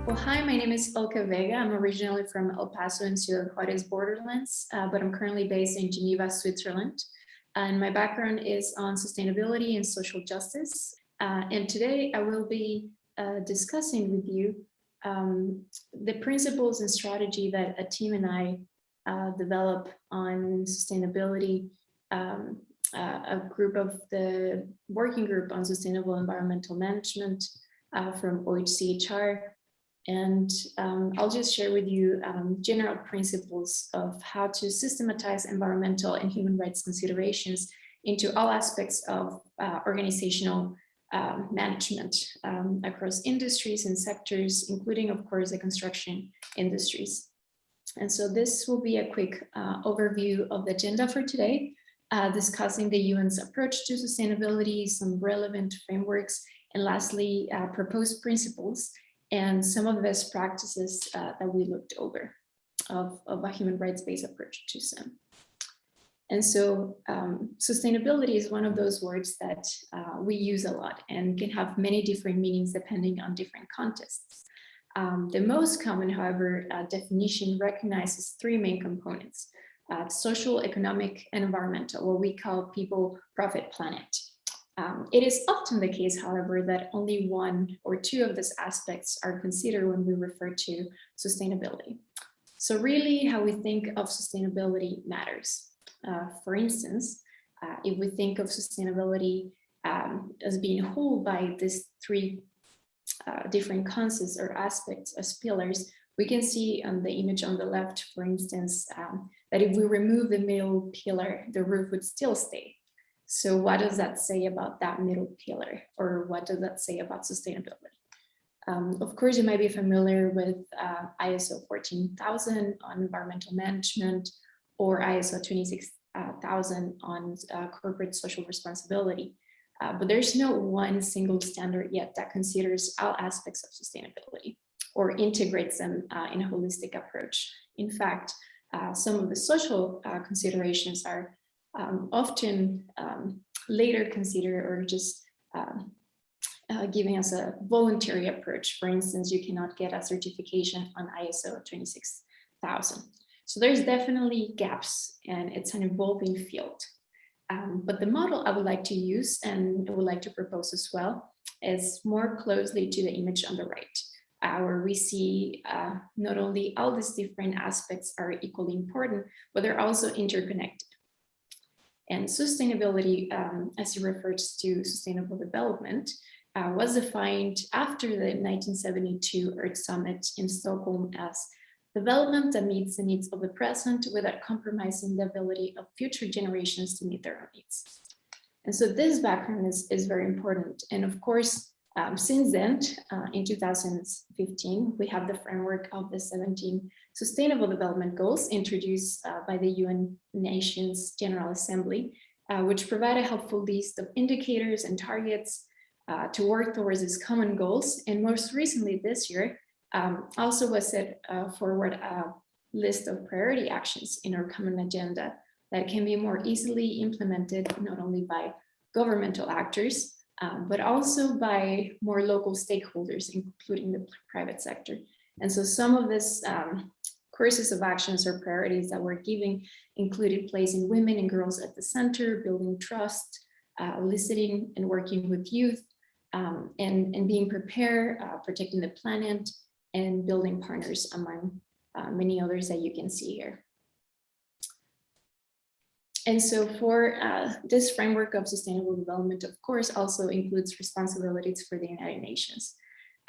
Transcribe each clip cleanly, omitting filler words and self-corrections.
Well, hi, my name is Ilka Vega. I'm originally from El Paso and Ciudad Juarez borderlands, but I'm currently based in Geneva, Switzerland. And my background is on sustainability and social justice. And today I will be discussing with you the principles and strategy that a team and I develop on sustainability, a group of the working group on sustainable environmental management from OHCHR. And I'll just share with you general principles of how to systematize environmental and human rights considerations into all aspects of organizational management across industries and sectors, including, of course, the construction industries. And so this will be a quick overview of the agenda for today, discussing the UN's approach to sustainability, some relevant frameworks, and lastly, proposed principles and some of the best practices that we looked over of a human rights-based approach to SEM. And so sustainability is one of those words that we use a lot and can have many different meanings depending on different contexts. The most common, however, definition recognizes three main components: social, economic, and environmental, what we call people, profit, planet. It is often the case, however, that only one or two of these aspects are considered when we refer to sustainability. So really, how we think of sustainability matters. For instance, if we think of sustainability as being whole by these three different concepts or aspects as pillars, we can see on the image on the left, for instance, that if we remove the middle pillar, the roof would still stay. So what does that say about that middle pillar, or what does that say about sustainability? Of course, you might be familiar with ISO 14000 on environmental management, or ISO 26000 on corporate social responsibility. But there's no one single standard yet that considers all aspects of sustainability or integrates them in a holistic approach. In fact, some of the social considerations are often later considered or just giving us a voluntary approach. For instance, you cannot get a certification on ISO 26000. So there's definitely gaps, and it's an evolving field. But the model I would like to use and I would like to propose as well is more closely to the image on the right, where we see not only all these different aspects are equally important, but they're also interconnected. And sustainability, as it refers to sustainable development, was defined after the 1972 Earth Summit in Stockholm as development that meets the needs of the present without compromising the ability of future generations to meet their own needs. And so this background is very important. And of course, since then, in 2015, we have the framework of the 17 Sustainable Development Goals introduced by the UN Nations General Assembly, which provide a helpful list of indicators and targets to work towards these common goals. And most recently this year, also was set forward a list of priority actions in our common agenda that can be more easily implemented not only by governmental actors, but also by more local stakeholders, including the private sector. And so some of this courses of actions or priorities that we're giving included placing women and girls at the center, building trust, listening and working with youth, and being prepared, protecting the planet, and building partners, among many others that you can see here. And so for this framework of sustainable development, of course, also includes responsibilities for the United Nations.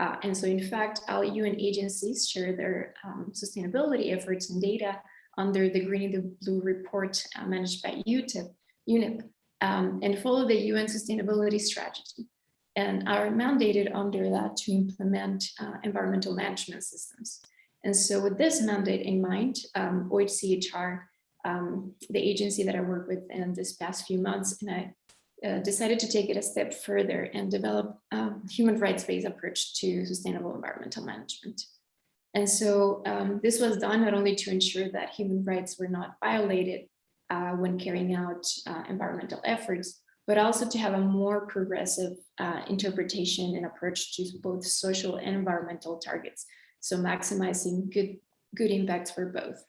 And so in fact, all UN agencies share their sustainability efforts and data under the Green and the Blue report managed by UNEP, and follow the UN sustainability strategy, and are mandated under that to implement environmental management systems. And so with this mandate in mind, OHCHR, the agency that I worked with in this past few months, and I decided to take it a step further and develop a human rights-based approach to sustainable environmental management. And so this was done not only to ensure that human rights were not violated when carrying out environmental efforts, but also to have a more progressive interpretation and approach to both social and environmental targets, so maximizing good impacts for both.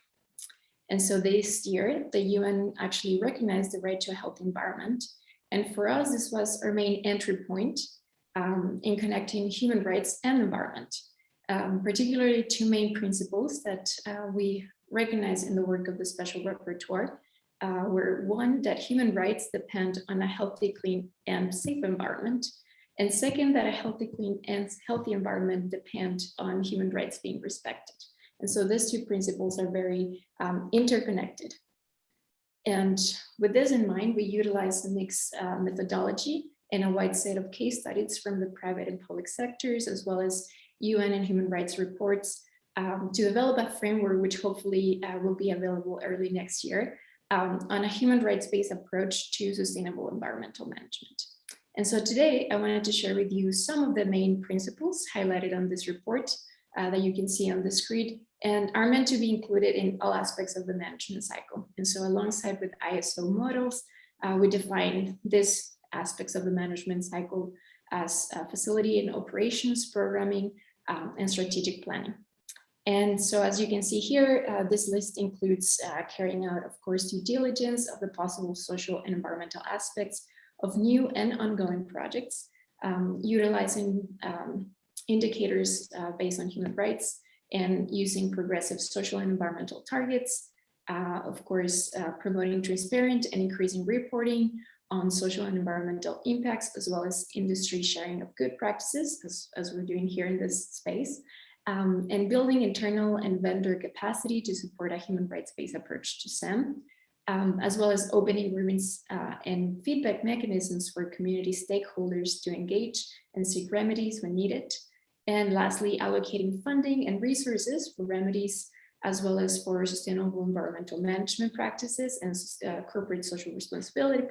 And so this year, the UN actually recognized the right to a healthy environment. And for us, this was our main entry point in connecting human rights and environment, particularly two main principles that we recognize in the work of the Special Rapporteur were one, that human rights depend on a healthy, clean, and safe environment. And second, that a healthy, clean, and healthy environment depend on human rights being respected. And so these two principles are very interconnected. And with this in mind, we utilize a mixed methodology and a wide set of case studies from the private and public sectors, as well as UN and human rights reports to develop a framework which hopefully will be available early next year on a human rights-based approach to sustainable environmental management. And so today I wanted to share with you some of the main principles highlighted on this report that you can see on the screen and are meant to be included in all aspects of the management cycle. And so alongside with ISO models, we define these aspects of the management cycle as facility and operations, programming, and strategic planning. And so as you can see here, this list includes carrying out, of course, due diligence of the possible social and environmental aspects of new and ongoing projects, utilizing indicators based on human rights, and using progressive social and environmental targets, of course, promoting transparent and increasing reporting on social and environmental impacts, as well as industry sharing of good practices, as we're doing here in this space, and building internal and vendor capacity to support a human rights-based approach to SEM, as well as opening agreements and feedback mechanisms for community stakeholders to engage and seek remedies when needed. And lastly, allocating funding and resources for remedies, as well as for sustainable environmental management practices and corporate social responsibility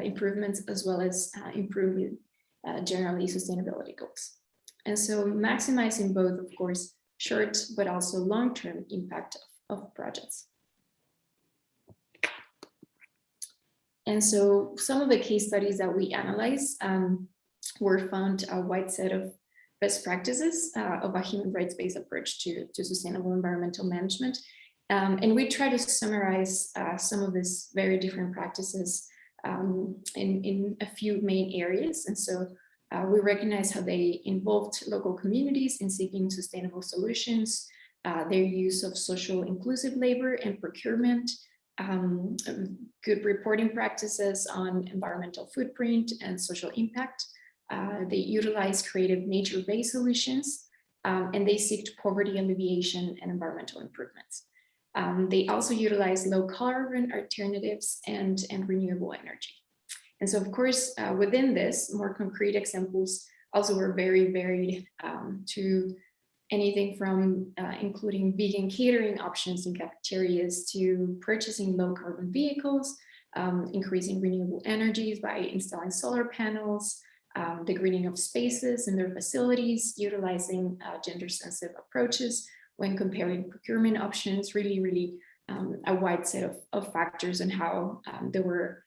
improvements, as well as improving generally sustainability goals. And so maximizing both, of course, short, but also long-term impact of projects. And so some of the case studies that we analyzed were found a wide set of best practices of a human rights-based approach to sustainable environmental management. And we try to summarize some of these very different practices in a few main areas. And so we recognize how they involved local communities in seeking sustainable solutions, their use of social inclusive labor and procurement, good reporting practices on environmental footprint and social impact. They utilize creative nature-based solutions, and they seek poverty alleviation and environmental improvements. They also utilize low carbon alternatives and renewable energy. And so, of course, within this, more concrete examples also were very varied to anything from including vegan catering options in cafeterias to purchasing low carbon vehicles, increasing renewable energies by installing solar panels, the greening of spaces in their facilities, utilizing gender sensitive approaches when comparing procurement options, really a wide set of factors and how they were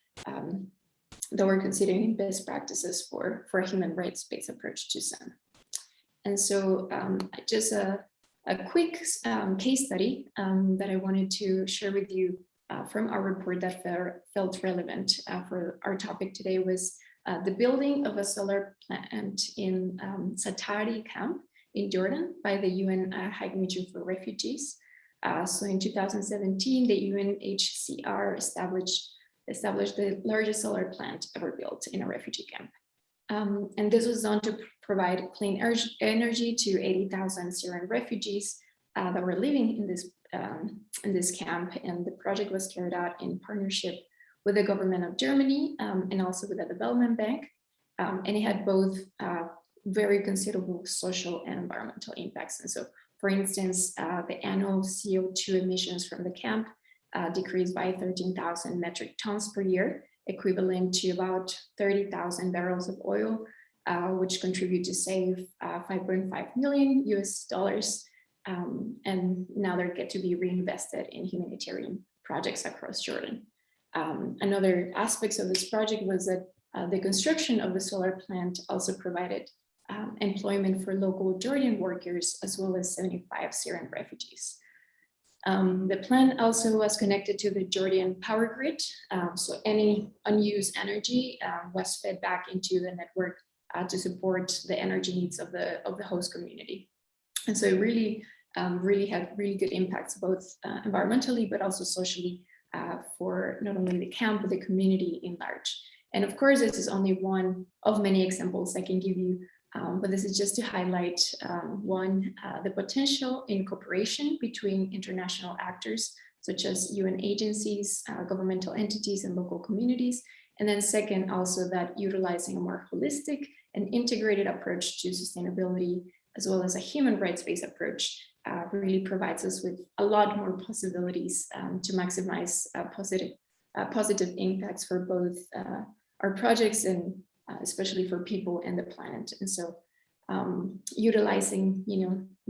considering best practices for a human rights-based approach to SEM. And so just a quick case study that I wanted to share with you from our report that felt relevant for our topic today was the building of a solar plant in Satari camp in Jordan by the UN High Commission for Refugees. So in 2017, the UNHCR established the largest solar plant ever built in a refugee camp. And this was done to provide clean energy to 80,000 Syrian refugees that were living in this camp. And the project was carried out in partnership with the government of Germany and also with the Development Bank. And it had both very considerable social and environmental impacts. And so, for instance, the annual CO2 emissions from the camp decreased by 13,000 metric tons per year, equivalent to about 30,000 barrels of oil, which contribute to save $5.5 million US. And now they get to be reinvested in humanitarian projects across Jordan. Another aspect of this project was that the construction of the solar plant also provided employment for local Jordan workers, as well as 75 Syrian refugees. The plan also was connected to the Jordan power grid. So any unused energy was fed back into the network to support the energy needs of the host community. And so it really had really good impacts, both environmentally, but also socially for not only the camp, but the community in large. And of course, this is only one of many examples I can give you, but this is just to highlight the potential in cooperation between international actors, such as UN agencies, governmental entities, and local communities. And then second, also that utilizing a more holistic and integrated approach to sustainability, as well as a human rights-based approach, really provides us with a lot more possibilities to maximize positive impacts for both our projects and especially for people and the planet. And so utilizing,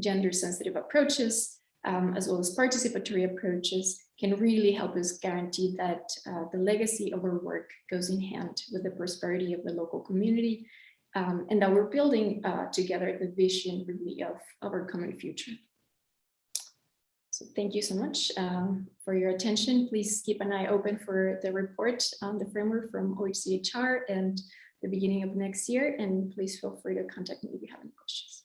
gender-sensitive approaches, as well as participatory approaches, can really help us guarantee that the legacy of our work goes in hand with the prosperity of the local community, and that we're building together the vision really of our common future. So thank you so much for your attention. Please keep an eye open for the report on the framework from OHCHR and the beginning of next year, and please feel free to contact me if you have any questions.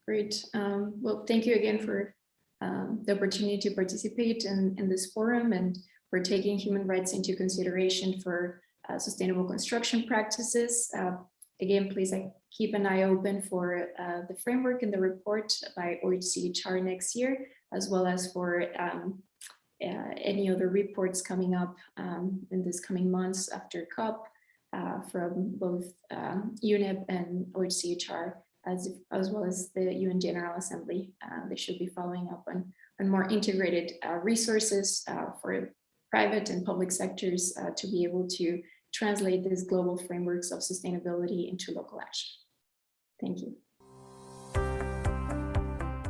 Great. Well, thank you again for the opportunity to participate in this forum and for taking human rights into consideration for sustainable construction practices. Again, please keep an eye open for the framework and the report by OHCHR next year, as well as for any other reports coming up in this coming months after COP from both UNEP and OHCHR, as well as the UN General Assembly. They should be following up on more integrated resources for private and public sectors to be able to translate these global frameworks of sustainability into local action. Thank you.